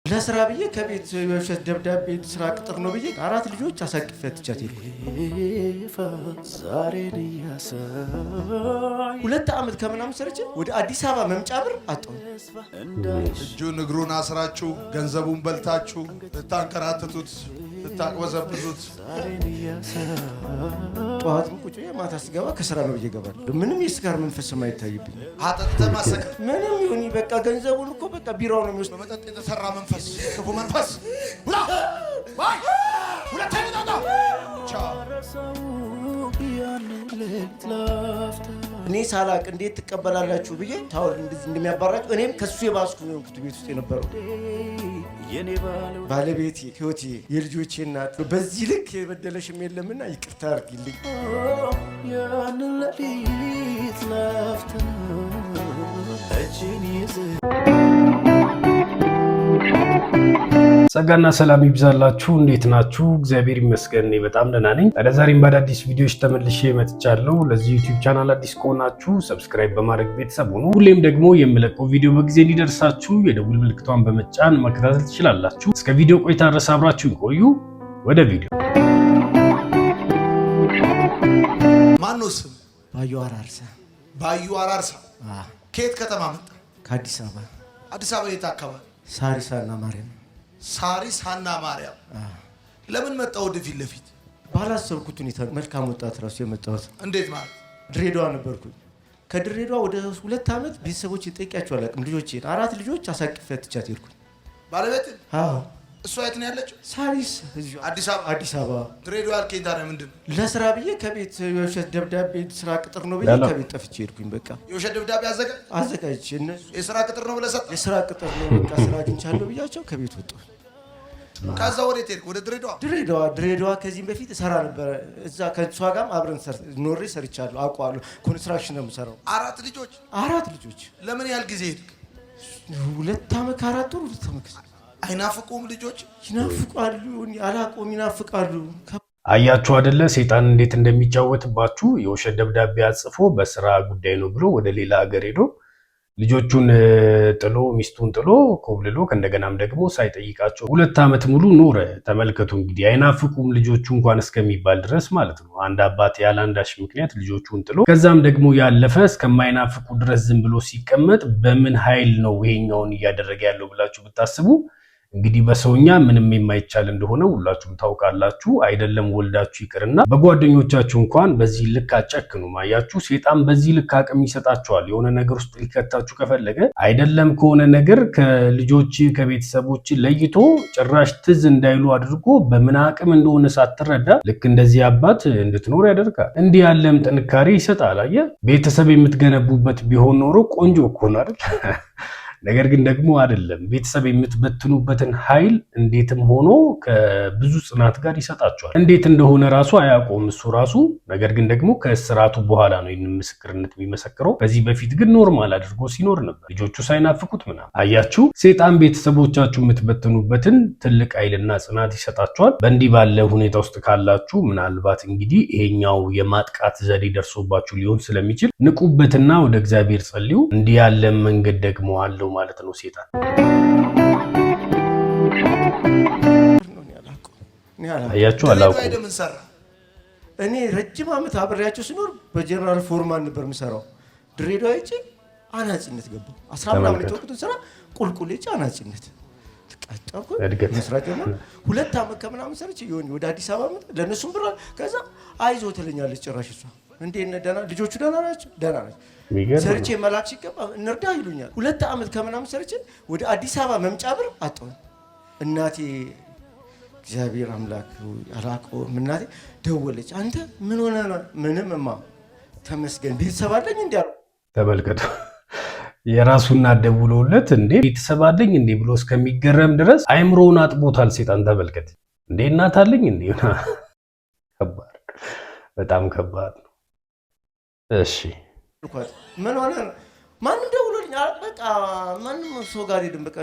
ለስራ ብዬ ከቤት የውሸት ደብዳቤ ስራ ቅጥር ነው ብዬ 4 ልጆች አሳቅፌ ትቻት ሄድኩ። 2 ዓመት ከምናምን ሰርቼ ወደ አዲስ አበባ መምጫ ብር አጣሁ። እጁን እግሩን አስራችሁ ገንዘቡን በልታችሁ ልታንከራትቱት ልታቅበዘብዙት ጠዋት ቁጭ ማታ ስገባ ከስራ ነው ብዬ እገባለሁ። ምንም የስካር መንፈስ የማይታይብኝ አጠጥተህ ማሰከር ምንም ይሁን በቃ ገንዘቡን እኮ በቃ ቢራው ነው የሚወስደው። በመጠጥ የተሰራ መንፈስ ክፉ መንፈስ ብላ ባይ ሁለተኛ ጣጣ እኔ ሳላቅ እንዴት ትቀበላላችሁ ብዬ ታውል እንደሚያባራጭ እኔም ከሱ የባስኩ ነው ቤት ውስጥ የነበረው ባለቤቴ ህይወቴ የልጆቼ እናት በዚህ ልክ የበደለሽም የለምና ይቅርታ አድርጊልኝ። ያንን ለሊት ላፍታ እጄን ይዘ ጸጋና ሰላም ይብዛላችሁ። እንዴት ናችሁ? እግዚአብሔር ይመስገን እኔ በጣም ደህና ነኝ። ዛሬም በአዳዲስ ቪዲዮዎች ተመልሼ መጥቻለሁ። ለዚህ ዩቲዩብ ቻናል አዲስ ከሆናችሁ ሰብስክራይብ በማድረግ ቤተሰብ ሁኑ። ሁሌም ደግሞ የምለቀው ቪዲዮ በጊዜ እንዲደርሳችሁ የደውል ምልክቷን በመጫን መከታተል ትችላላችሁ። እስከ ቪዲዮ ቆይታ ድረስ አብራችሁ ይቆዩ። ወደ ቪዲዮ ማነው ስም? ባዩ አራርሳ። ባዩ አራርሳ ከየት ከተማ መጣ? ከአዲስ አበባ። አዲስ አበባ የት አካባቢ? ሳሪሳና ማርያም። ሳሪሳና ማርያም። ለምን መጣ ወደ ፊት ለፊት? ባላሰብኩት ሁኔታ መልካም ወጣት ራሱ የመጣሁት። እንዴት ማለት? ድሬዳዋ ነበርኩኝ። ከድሬዳዋ ወደ 2 ዓመት ቤተሰቦች ጠይቂያቸው አላውቅም። ልጆቼን 4 ልጆች አሳቅፌ ትቻት ሄድኩኝ። ባለቤት? አዎ። እሷ የት ነው ያለችው? ሳሪስ አዲስ አበባ። አዲስ አበባ። ድሬዳዋ ያልከኝ ታዲያ ምንድን ነው? ለስራ ብዬ ከቤት የውሸት ደብዳቤ ስራ ቅጥር ነው ብዬ ከቤት ጠፍቼ ሄድኩኝ። በቃ የውሸት ደብዳቤ አዘጋጅቼ እነሱ የስራ ቅጥር ነው ብለህ ሰጠህ? የስራ ቅጥር ነው በቃ ስራ አግኝቻለሁ ብያቸው ከቤት ወጣሁ። ከዛ ወዴት ሄድክ? ወደ ድሬዳዋ ከዚህም በፊት እሰራ ነበር። እዛ ከሷ ጋርም አብረን ኖሬ ሰርቻለሁ፣ አውቀዋለሁ። ኮንስትራክሽን ነው የምሰራው። 4 ልጆች። ለምን ያህል ጊዜ ሄድክ? 2 ዓመት ከ4 ወር 2 ዓመት። አይናፍቁም ልጆች? ይናፍቃሉ፣ አላቆም ይናፍቃሉ። አያችሁ አይደለ ሰይጣን እንዴት እንደሚጫወትባችሁ። የውሸት ደብዳቤ አጽፎ በስራ ጉዳይ ነው ብሎ ወደ ሌላ ሀገር ሄዶ ልጆቹን ጥሎ ሚስቱን ጥሎ ኮብልሎ ከእንደገናም ደግሞ ሳይጠይቃቸው 2 ዓመት ሙሉ ኖረ። ተመልከቱ እንግዲህ አይናፍቁም ልጆቹ እንኳን እስከሚባል ድረስ ማለት ነው። አንድ አባት ያለ አንዳች ምክንያት ልጆቹን ጥሎ ከዛም ደግሞ ያለፈ እስከማይናፍቁ ድረስ ዝም ብሎ ሲቀመጥ በምን ኃይል ነው ይሄኛውን እያደረገ ያለው ብላችሁ ብታስቡ እንግዲህ በሰውኛ ምንም የማይቻል እንደሆነ ሁላችሁም ታውቃላችሁ። አይደለም ወልዳችሁ ይቅርና በጓደኞቻችሁ እንኳን በዚህ ልክ አጨክኑም። አያችሁ ሰይጣን በዚህ ልክ አቅም ይሰጣችኋል። የሆነ ነገር ውስጥ ሊከታችሁ ከፈለገ አይደለም ከሆነ ነገር ከልጆች ከቤተሰቦች ለይቶ ጭራሽ ትዝ እንዳይሉ አድርጎ በምን አቅም እንደሆነ ሳትረዳ ልክ እንደዚህ አባት እንድትኖር ያደርጋል። እንዲህ ያለም ጥንካሬ ይሰጣል። አየህ ቤተሰብ የምትገነቡበት ቢሆን ኖሮ ቆንጆ እኮ ነው አይደል? ነገር ግን ደግሞ አይደለም። ቤተሰብ የምትበትኑበትን ኃይል እንዴትም ሆኖ ከብዙ ጽናት ጋር ይሰጣቸዋል። እንዴት እንደሆነ ራሱ አያውቀውም እሱ ራሱ። ነገር ግን ደግሞ ከስራቱ በኋላ ነው ይህንን ምስክርነት የሚመሰክረው። ከዚህ በፊት ግን ኖርማል አድርጎ ሲኖር ነበር፣ ልጆቹ ሳይናፍቁት ምናምን። አያችሁ ሰይጣን ቤተሰቦቻችሁ የምትበትኑበትን ትልቅ ኃይልና ጽናት ይሰጣቸዋል። በእንዲህ ባለ ሁኔታ ውስጥ ካላችሁ ምናልባት እንግዲህ ይሄኛው የማጥቃት ዘዴ ደርሶባችሁ ሊሆን ስለሚችል ንቁበትና ወደ እግዚአብሔር ጸልዩ። እንዲህ ያለ መንገድ ደግሞ አለው ማለት ነው ሰይጣን። አያችሁ አላውቅም። እኔ ረጅም ዓመት አብሬያቸው ሲኖር በጀነራል ፎርማን ነበር የምሰራው። ድሬዳዋ ሄጄ አናጺነት ገባሁ። 10 የተወኩትን ስራ ቁልቁል ሄጄ አናጺነት ተቀጠርኩ። መስራት ጀመርኩ። 2 ዓመት ከምናምን ሰርቼ ይሆን ወደ አዲስ አበባ መጣ። ለነሱም ብራ ከዛ አይዞህ ትለኛለች ጭራሽ እሷ። እንዴት ነህ? ደህና ልጆቹ ደህና ናቸው? ደህና ናቸው። ሰርቼ መላክ ሲገባ እንርዳ ይሉኛል። 2 ዓመት ከምናምን ሰርቼ ወደ አዲስ አበባ መምጫ ብር አጣሁ። እናቴ እግዚአብሔር አምላክ አላውቀውም። እናቴ ደወለች። አንተ ምን ሆነ ነው? ምንም እማ ተመስገን ቤተሰብ አለኝ እንዴ አሉ። ተመልከቱ የራሱና ደውሎለት እንዴ ቤተሰብ አለኝ እንዴ ብሎ እስከሚገረም ድረስ አይምሮውን አጥቦታል ሰይጣን። ተመልከት እንዴ እናት አለኝ እንዴ። ከባድ በጣም ከባድ ነው። እሺ ምን ሆነ? ማንም ደውሎልኝ በቃ ማንም ሰው ጋር ሄድን። በቃ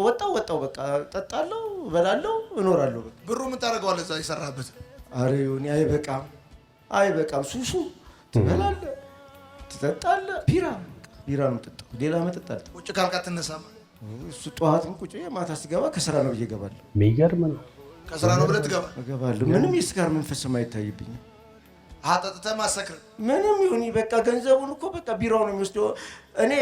ወጣው በቃ ጠጣለሁ፣ እበላለሁ፣ እኖራለሁ። ብሩ ምን ታደርገዋለህ እዛ የሰራህበት? ኧረ ይሁን አይበቃም። ሱሱ ትበላለህ፣ ትጠጣለህ። ቢራ ነው የምጠጣው፣ ሌላ መጠጥ አለ። ቁጭ ካልካ አትነሳም። እሱ ጠዋትም ቁጭ ማታ ሲገባ ከስራ ነው ብዬ እገባለሁ። የሚገርም ነው። ከስራ ነው ብለህ እገባለሁ። ምንም የስካር መንፈስም አይታይብኝም። አጠጥተህ ማሰክር ምንም ይሁን በቃ ገንዘቡን እኮ በቃ ቢራው ነው የሚወስደው። እኔ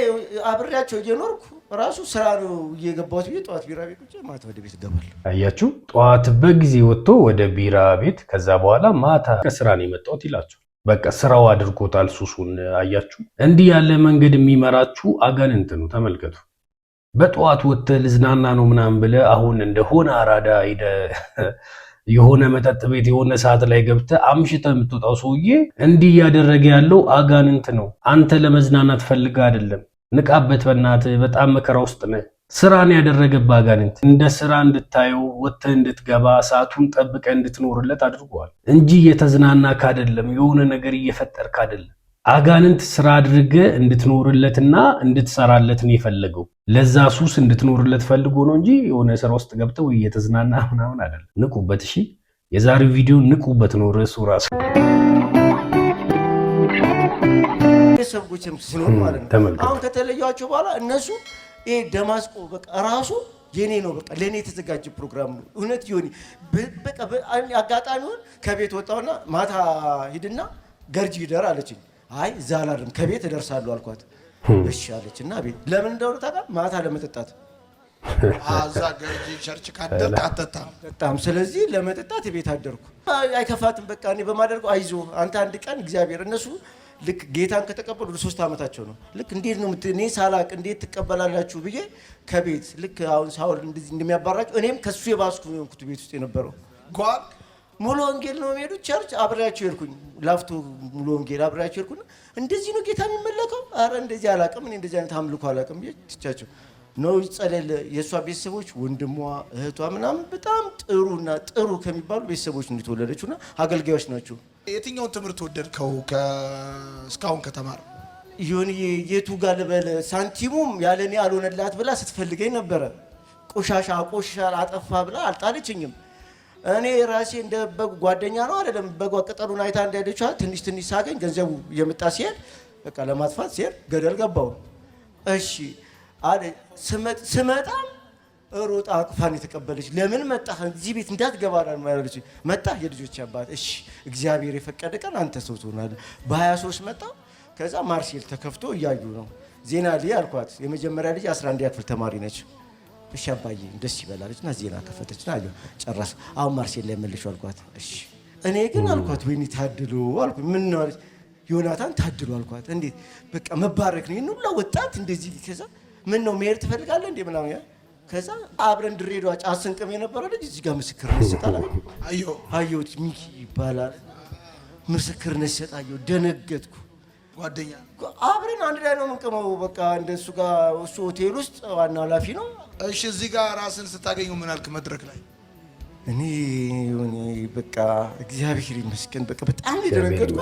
አብሬያቸው እየኖርኩ ራሱ ስራ ነው እየገባሁት ብዬ ጠዋት ቢራ ቤት ቁጭ ማታ ወደ ቤት እገባለሁ። አያችሁ፣ ጠዋት በጊዜ ወጥቶ ወደ ቢራ ቤት ከዛ በኋላ ማታ ከስራ ነው የመጣሁት ይላቸው። በቃ ስራው አድርጎታል ሱሱን። አያችሁ፣ እንዲህ ያለ መንገድ የሚመራችሁ አጋንንት ነው። ተመልከቱ። በጠዋት ወጥተህ ልዝናና ነው ምናምን ብለህ አሁን እንደሆነ አራዳ ሄደህ የሆነ መጠጥ ቤት የሆነ ሰዓት ላይ ገብተህ አምሽተህ የምትወጣው ሰውዬ እንዲህ እያደረገ ያለው አጋንንት ነው። አንተ ለመዝናናት ፈልገህ አይደለም። ንቃበት በእናትህ። በጣም መከራ ውስጥ ነህ። ስራን ያደረገብህ አጋንንት እንደ ስራ እንድታየው ወጥተህ እንድትገባ ሰዓቱን ጠብቀህ እንድትኖርለት አድርጓል እንጂ እየተዝናናክ አይደለም። የሆነ ነገር እየፈጠርክ አይደለም። አጋንንት ስራ አድርገህ እንድትኖርለትና እንድትሰራለት ነው የፈለገው። ለዛ ሱስ እንድትኖርለት ፈልጎ ነው እንጂ የሆነ ስራ ውስጥ ገብተው እየተዝናና ምናምን አይደለም። ንቁበት። እሺ፣ የዛሬው ቪዲዮ ንቁበት ነው ርዕሱ ራሱ። ቤተሰቦችም ሲኖር ማለት ነው። አሁን ከተለያቸው በኋላ እነሱ ይሄ ደማስቆ በቃ ራሱ የኔ ነው። በቃ ለኔ የተዘጋጀ ፕሮግራም ነው። እውነት ይሁን በቃ አጋጣሚውን ከቤት ወጣውና ማታ ሂድና ገርጂ ይደር አለችኝ። አይ እዛ አላድርም ከቤት እደርሳለሁ አልኳት። እሺ አለችና ቤት ለምን እንደሆነ ታውቃለህ? ማታ ለመጠጣት አዛ ገርጂ ቸርች ካደርክ አትጠጣም። በጣም ስለዚህ ለመጠጣት ቤት አደርኩ። አይከፋትም። በቃ እኔ በማደርገው አይዞ አንተ አንድ ቀን እግዚአብሔር እነሱ ልክ ጌታን ከተቀበሉ 3 ዓመታቸው ነው። ልክ እንዴት ነው እኔ ሳላቅ እንዴት ትቀበላላችሁ ብዬ ከቤት ልክ አሁን ሳውል እንደዚህ እንደሚያባራችሁ እኔም ከሱ የባስኩ ነው ቤት ውስጥ የነበረው ጓል ሙሉ ወንጌል ነው የሚሄዱት ቸርች አብሬያቸው ሄድኩኝ። ላፍቶ ሙሉ ወንጌል አብሬያቸው ሄድኩኝ። እንደዚህ ነው ጌታ የሚመለከው? አረ እንደዚህ አላውቅም እኔ እንደዚህ አይነት አምልኮ አላውቅም ብዬ ትቻቸው ነው ጸለለ። የእሷ ቤተሰቦች ወንድሟ እህቷ ምናምን በጣም ጥሩና ጥሩ ከሚባሉ ቤተሰቦች ነው የተወለደችውና አገልጋዮች ናቸው። የትኛውን ትምህርት ወደድከው እስካሁን ከተማር? ይሁን የቱ ጋር ልበል ሳንቲሙም ያለኔ አልሆነላት ብላ ስትፈልገኝ ነበረ። ቆሻሻ ቆሻሻ አጠፋ ብላ አልጣለችኝም። እኔ ራሴ እንደ በግ ጓደኛ ነው አይደለም። በጓ ቅጠሉን አይታ እንዳይደቻ ትንሽ ትንሽ ሳገኝ ገንዘቡ የመጣ ሲሄድ በቃ ለማጥፋት ሲሄድ ገደል ገባው። እሺ አለ ስመጣ ሮጣ አቅፋን የተቀበለች። ለምን መጣህ? እዚህ ቤት እንዳትገባ ማለት መጣ የልጆች አባት። እሺ እግዚአብሔር የፈቀደ ቀን አንተ ሰው ትሆናለህ። በ23 መጣ። ከዛ ማርሴል ተከፍቶ እያዩ ነው። ዜና ላይ አልኳት። የመጀመሪያ ልጅ 11 ክፍል ተማሪ ነች። እሺ አባዬ ደስ ይበላለችና ዜና ከፈተችና አየሁ ጨረስ። አሁን ማርሴል ላይ መልሼው አልኳት። እሺ እኔ ግን አልኳት ወይኔ ታድሎ አልኩ። ምን ነው አለች። ዮናታን ታድሎ አልኳት። እንዴት በቃ መባረክ ነው ይኑላ ወጣት እንደዚህ። ከዛ ምን ነው መሄድ ትፈልጋለህ እንዴ ምናምን ያ ከዛ አብረን ድሬዳዋ ጫት ስንቅም የነበረ ልጅ እዚህ ጋር ምስክርነት ይሰጣል። አየሁት ሚኪ ይባላል። ምስክርነት ይሰጣየሁ። ደነገጥኩ። ጓደኛ አብረን አንድ ላይ ነው የምንቅመው። በቃ እንደሱ ጋር እሱ ሆቴል ውስጥ ዋና ኃላፊ ነው። እሺ እዚህ ጋር ራስን ስታገኘው ምን አልክ መድረክ ላይ? እኔ በቃ እግዚአብሔር ይመስገን በቃ በጣም ደነገጥኩ።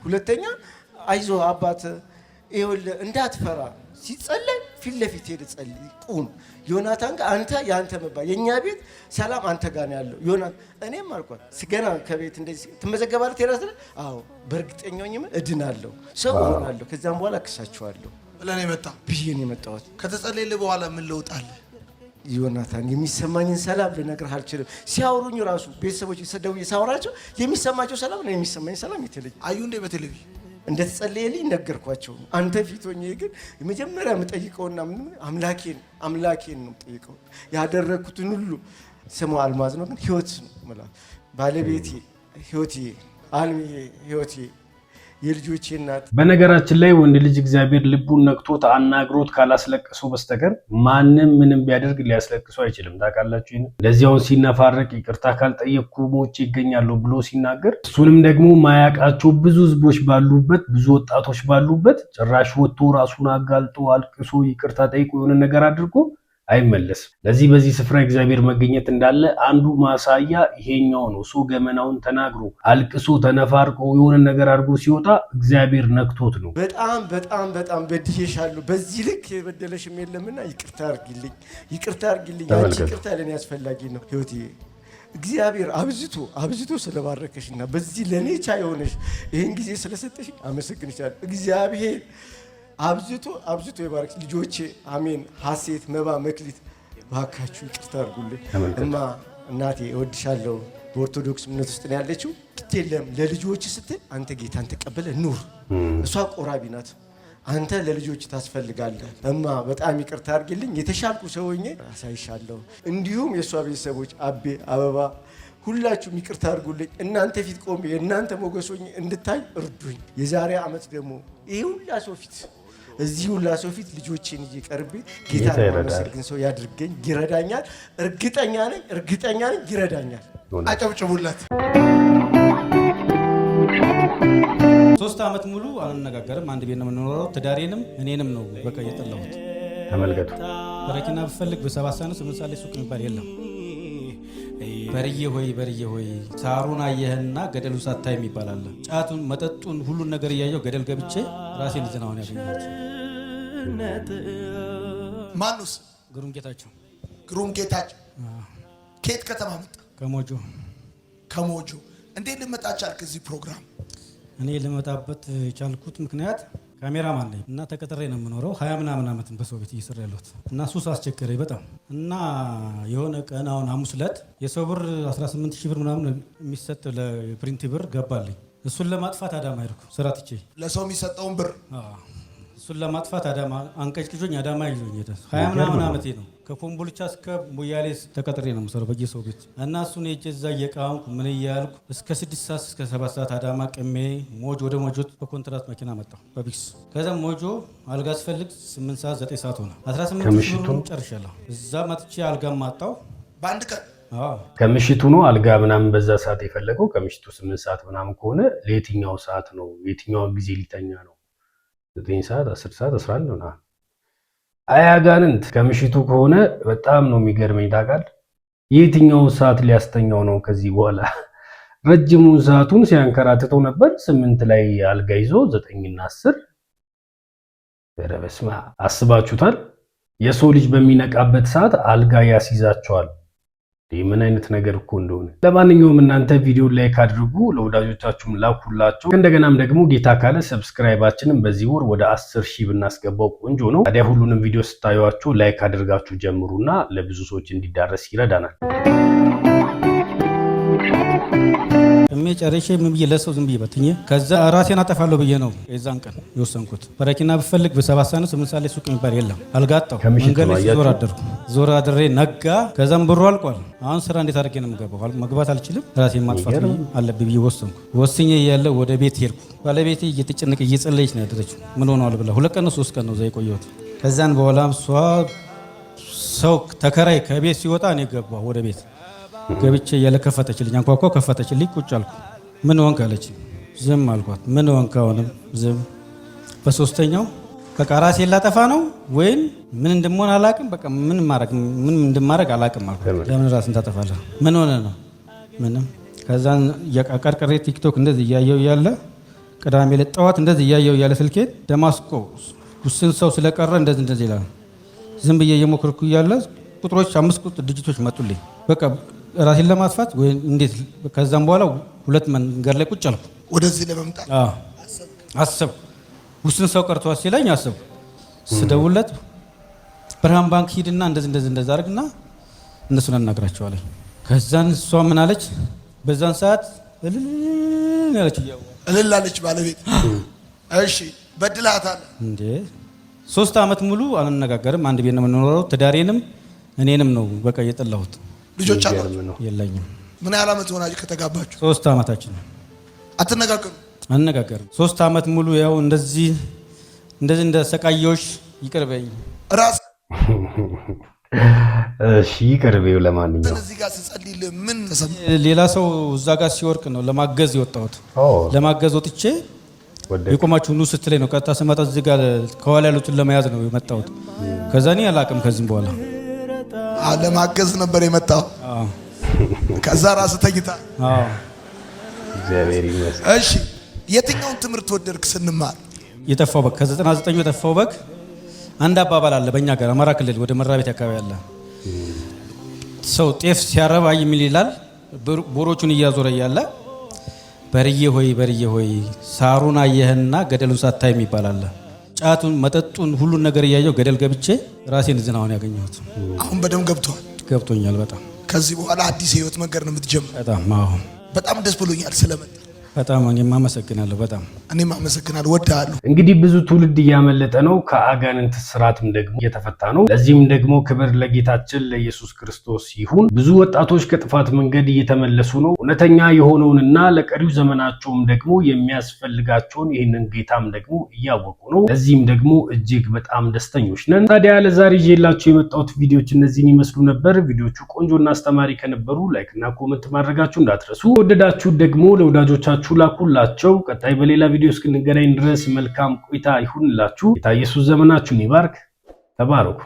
ሁለተኛ አይዞ አባት ይኸውልህ እንዳትፈራ ሲጸለይ ፊት ለፊት ሄደ ጸልይ ቁም። ዮናታን ጋር አንተ ያንተ መባል የኛ ቤት ሰላም አንተ ጋር ነው ያለው ዮናታን። እኔም አልኳት ስገና ከቤት እንደዚህ ትመዘገባለህ ትሄዳለህ? አዎ በእርግጠኛውም እድናለሁ ሰው ሆናለሁ ከዛም በኋላ ክሳቸዋለሁ ብለን የመጣ ብዬን የመጣሁት። ከተጸለየልህ በኋላ ምን ለውጥ አለ? ዮናታን የሚሰማኝን ሰላም ልነግርህ አልችልም። ሲያወሩኝ ራሱ ቤተሰቦች ሰደው ሳወራቸው የሚሰማቸው ሰላም ነው የሚሰማኝ ሰላም የተለየ። አዩ እንደ በቴሌቪዥን እንደተጸለየልኝ ነገርኳቸው። አንተ ፊት ሆኜ ግን የመጀመሪያ የምጠይቀውና አምላኬን ነው የምጠይቀው። ያደረኩትን ሁሉ ስሙ አልማዝ ነው ግን ህይወት ነው ማለት ባለቤቴ ህይወቴ አልሚ ህይወቴ የልጆቼ እናት። በነገራችን ላይ ወንድ ልጅ እግዚአብሔር ልቡን ነክቶት አናግሮት ካላስለቀሰው በስተቀር ማንም ምንም ቢያደርግ ሊያስለቅሰው አይችልም። ታውቃላችሁ ይሄን። ለዚያውን ሲነፋረቅ ይቅርታ ካልጠየቅኩ ሞቼ ይገኛሉ ብሎ ሲናገር እሱንም ደግሞ ማያውቃቸው ብዙ ህዝቦች ባሉበት ብዙ ወጣቶች ባሉበት ጭራሽ ወጥቶ ራሱን አጋልጦ አልቅሶ ይቅርታ ጠይቆ የሆነ ነገር አድርጎ አይመለስም። ለዚህ በዚህ ስፍራ እግዚአብሔር መገኘት እንዳለ አንዱ ማሳያ ይሄኛው ነው። ሰው ገመናውን ተናግሮ አልቅሶ ተነፋርቆ የሆነ ነገር አድርጎ ሲወጣ እግዚአብሔር ነክቶት ነው። በጣም በጣም በጣም በድዬሻለሁ። በዚህ ልክ የበደለሽም የለምና ይቅርታ አድርጊልኝ፣ ይቅርታ አድርጊልኝ። አንቺ ይቅርታ ለኔ አስፈላጊ ነው ህይወቴ። እግዚአብሔር አብዝቶ ስለባረከሽና በዚህ ለኔ ቻይ ሆነሽ ይሄን ጊዜ ስለሰጠሽ አመሰግንሻለሁ። እግዚአብሔር አብዝቶ ይባርክ ልጆቼ። አሜን። ሀሴት፣ መባ፣ መክሊት ባካችሁ ይቅርታ አድርጉልኝ። እማ እናቴ እወድሻለሁ። በኦርቶዶክስ እምነት ውስጥ ነው ያለችው። ግድ የለም ለልጆች ስትል አንተ ጌታን ተቀበለ ኑር። እሷ ቆራቢ ናት። አንተ ለልጆች ታስፈልጋለህ። እማ በጣም ይቅርታ አድርግልኝ። የተሻልኩ ሰው ሆኜ አሳይሻለሁ። እንዲሁም የእሷ ቤተሰቦች አቤ፣ አበባ ሁላችሁም ይቅርታ አድርጉልኝ። እናንተ ፊት ቆሜ የእናንተ ሞገሶኝ እንድታይ እርዱኝ። የዛሬ ዓመት ደግሞ ይሄ ሁላ ሰው ፊት እዚህ ሁላ ሰው ፊት ልጆቼን እየቀርቤ ጌታ ማመሰግን ሰው ያድርገኝ። ይረዳኛል። እርግጠኛ ነኝ ይረዳኛል። አጨብጭቡለት። 3 ዓመት ሙሉ አንነጋገርም። አንድ ቤት ነው የምንኖረው። ትዳሬንም እኔንም ነው በቃ የጠላሁት። ተመልከቱ። በረኪና ብፈልግ በ7 ሰዓት 8 ሰዓት ላይ ሱቅ የሚባል የለም። በርዬ ሆይ ሳሩን አየህና ገደሉ ሳታይ የሚባል አለ። ጫቱን፣ መጠጡን፣ ሁሉን ነገር እያየው ገደል ገብቼ ራሴን ዝናውን ያገኘሁት። ማኑስ? ግሩም ጌታቸው። ከየት ከተማ መጣ? ከሞጆ። እንዴት ልመጣ ቻልክ እዚህ ፕሮግራም? እኔ ልመጣበት የቻልኩት ምክንያት ካሜራማን ነኝ እና ተቀጥሬ ነው የምኖረው 20 ምናምን ዓመትን በሰው ቤት እየሰራ ያለሁት እና ሱስ አስቸገረኝ በጣም እና የሆነ ቀን አሁን ሐሙስ ዕለት የሰው ብር 18,000 ብር ምናምን የሚሰጥ ለፕሪንት ብር ገባልኝ። እሱን ለማጥፋት አዳማ ሄድኩ ስራ ትቼ። ለሰው የሚሰጠውን ብር እሱን ለማጥፋት አዳማ አንቀጭቅጮኝ አዳማ ይዞኝ ሄደ። 20 ምናምን ዓመቴ ነው። ከኮምቦልቻ እስከ ሞያሌ ተቀጥሬ ነው የምሰራው በየሰው ቤት እና እሱን ሄጄ እዛ እየቃምኩ ምን እያልኩ እስከ 6 ሰዓት እስከ 7 ሰዓት አዳማ ቅሜ ወደ ሞጆ በኮንትራት መኪና መጣሁ በቢክስ። ከዛም ሞጆ አልጋ ስፈልግ 8 ሰዓት 9 ሰዓት ሆነ። 18 ብር ጨርሻለሁ። እዛ መጥቼ አልጋ ማጣሁ በአንድ ቀን። ከምሽቱ ነው አልጋ ምናምን በዛ ሰዓት የፈለገው። ከምሽቱ 8 ሰዓት ምናምን ከሆነ ለየትኛው ሰዓት ነው? የትኛው ጊዜ ሊተኛ ነው? 9 ሰዓት 10 ሰዓት 11 ነው። አያጋንንት ከምሽቱ ከሆነ በጣም ነው የሚገርመኝ። ታውቃለህ የትኛው ሰዓት ሊያስተኛው ነው? ከዚህ በኋላ ረጅሙን ሰዓቱን ሲያንከራትተው ነበር። 8 ላይ አልጋ ይዞ 9 እና 10 በረበስማ አስባችሁታል? የሰው ልጅ በሚነቃበት ሰዓት አልጋ ያስይዛቸዋል። ምን አይነት ነገር እኮ እንደሆነ። ለማንኛውም እናንተ ቪዲዮ ላይክ አድርጉ፣ ለወዳጆቻችሁም ላኩላቸው። እንደገናም ደግሞ ጌታ ካለ ሰብስክራይባችንን በዚህ ወር ወደ 10,000 ብናስገባው ቆንጆ ነው። ታዲያ ሁሉንም ቪዲዮ ስታዩአችሁ ላይክ አድርጋችሁ ጀምሩና ለብዙ ሰዎች እንዲዳረስ ይረዳናል። ጨርሼ ምን ብዬ ለሰው ዝም ብዬ በትኜ ከዛ ራሴን አጠፋለሁ ብዬ ነው የዛን ቀን የወሰንኩት። በረኪና ብፈልግ በ7 ሰዓት 8 ሰዓት ላይ ሱቅ የሚባል የለም። አልጋጣው መንገድ ላይ ዞር አድሬ ነጋ። ከዛም ብሩ አልቋል። አሁን ስራ እንዴት አድርጌ ነው የምገባው? መግባት አልችልም። ራሴን ማጥፋት አለብኝ ብዬ ወሰንኩ። ወስኜ እያለ ወደ ቤት ሄድኩ። ባለቤቴ እየተጨነቀ እየጸለየች ነው ያደረችው። ምን ሆነዋል ብላ 2 ቀን 3 ቀን ነው እዛ የቆየሁት። ከዛን በኋላ እሷ ሰው ተከራይ ከቤት ሲወጣ እኔ ገባሁ ወደ ቤት ገብቼ እያለ ከፈተችልኝ። አንኳኳ፣ ከፈተችልኝ። ቁጭ አልኩ። ምን ሆንክ አለችኝ። ዝም አልኳት። ምን ሆንክ? አሁንም ዝም። በሶስተኛው በቃ ራሴን ላጠፋ ነው ወይም ምን እንደምሆን አላቅም። በቃ ምን እንደማረግ አላቅም አልኳት። ለምን ራስን ታጠፋለህ? ምን ሆነ ነው? ምንም። ከዛን ቀርቅሬ ቲክቶክ እንደዚህ እያየው እያለ ቅዳሜ ዕለት ጠዋት እንደዚህ እያየው እያለ ስልኬን ደማስቆ ውስን ሰው ስለቀረ እንደዚህ ይላል። ዝም ብዬ እየሞከርኩ እያለ ቁጥሮች 5 ቁጥር ድርጅቶች መጡልኝ። በቃ ራሴን ለማጥፋት ወይ እንዴት። ከዛም በኋላ 2 መንገድ ላይ ቁጭ አልኩ። ወደዚህ ለመምጣት አሰብኩ። ውስን ሰው ቀርቷል ሲለኝ አሰብኩ። ስደውለት ብርሃን ባንክ ሂድና እንደዚህ አድርግና እነሱን አናግራቸዋለሁ። ከዛን እሷ ምን አለች? በዛን ሰዓት እልል አለች ባለቤት። እሺ በድላታል እንዴ? 3 ዓመት ሙሉ አንነጋገርም። አንድ ቤት ነው የምንኖረው። ትዳሬንም እኔንም ነው በቃ የጠላሁት። ልጆች አሉ? የለኝም። ምን ያህል ዓመት ሆናችሁ ከተጋባችሁ? 3 ዓመታችን ነው። አትነጋገሩ? አንነጋገርም። 3 ዓመት ሙሉ ያው እንደዚህ እንደ ሰቃዮሽ ይቅርበኝ ራስ። እሺ ይቅርበው። ለማንኛውም እዚህ ጋር ስጸልይልህ ምን ተሰማ? ሌላ ሰው እዛ ጋር ሲወርቅ ነው ለማገዝ የወጣሁት። ለማገዝ ወጥቼ የቆማችሁ ኑ ስትለኝ ነው ቀጥታ ስመጣ እዚህ ጋር ከኋላ ያሉትን ለመያዝ ነው የመጣሁት። ከዛ እኔ አላቅም ከዚህም በኋላ ለማገዝ ነበር የመጣው። ከዛ ራስ ተኝታ። እግዚአብሔር ይመስገን። እሺ የትኛውን ትምህርት ወደድክ ስንማር? የጠፋው በግ ከ99 የጠፋው በግ። አንድ አባባል አለ በእኛ ጋር አማራ ክልል ወደ መራቤት አካባቢ አለ። ሰው ጤፍ ሲያረባ የሚል ይላል። ቦሮቹን እያዞረ እያለ በርዬ ሆይ ሳሩን አየህና ገደሉን ሳታይ የሚባል አለ። ጫቱን መጠጡን ሁሉን ነገር እያየው ገደል ገብቼ ራሴን እዚህ ነው ያገኘሁት። አሁን በደም ገብቶኛል በጣም። ከዚህ በኋላ አዲስ ህይወት መንገድ ነው የምትጀምረው። በጣም ደስ ብሎኛል ስለመጣ። በጣም እኔም አመሰግናለሁ። እኔም አመሰግናለሁ። ወዳለሁ። እንግዲህ ብዙ ትውልድ እያመለጠ ነው፣ ከአጋንንት ስራትም ደግሞ እየተፈታ ነው። ለዚህም ደግሞ ክብር ለጌታችን ለኢየሱስ ክርስቶስ ይሁን። ብዙ ወጣቶች ከጥፋት መንገድ እየተመለሱ ነው፣ እውነተኛ የሆነውንና ለቀሪው ዘመናቸውም ደግሞ የሚያስፈልጋቸውን ይህንን ጌታም ደግሞ እያወቁ ነው። ለዚህም ደግሞ እጅግ በጣም ደስተኞች ነን። ታዲያ ለዛሬ ይዤላችሁ የመጣሁት ቪዲዮዎች እነዚህን ይመስሉ ነበር። ቪዲዮቹ ቆንጆና አስተማሪ ከነበሩ ላይክ እና ኮሜንት ማድረጋችሁ እንዳትረሱ። ወደዳችሁ ደግሞ ለወዳጆቻችሁ ላኩላቸው። ቀጣይ በሌላ ቪዲዮ እስክንገናኝ ድረስ መልካም ቆይታ ይሁንላችሁ። ጌታ ኢየሱስ ዘመናችሁን ይባርክ። ተባረኩ።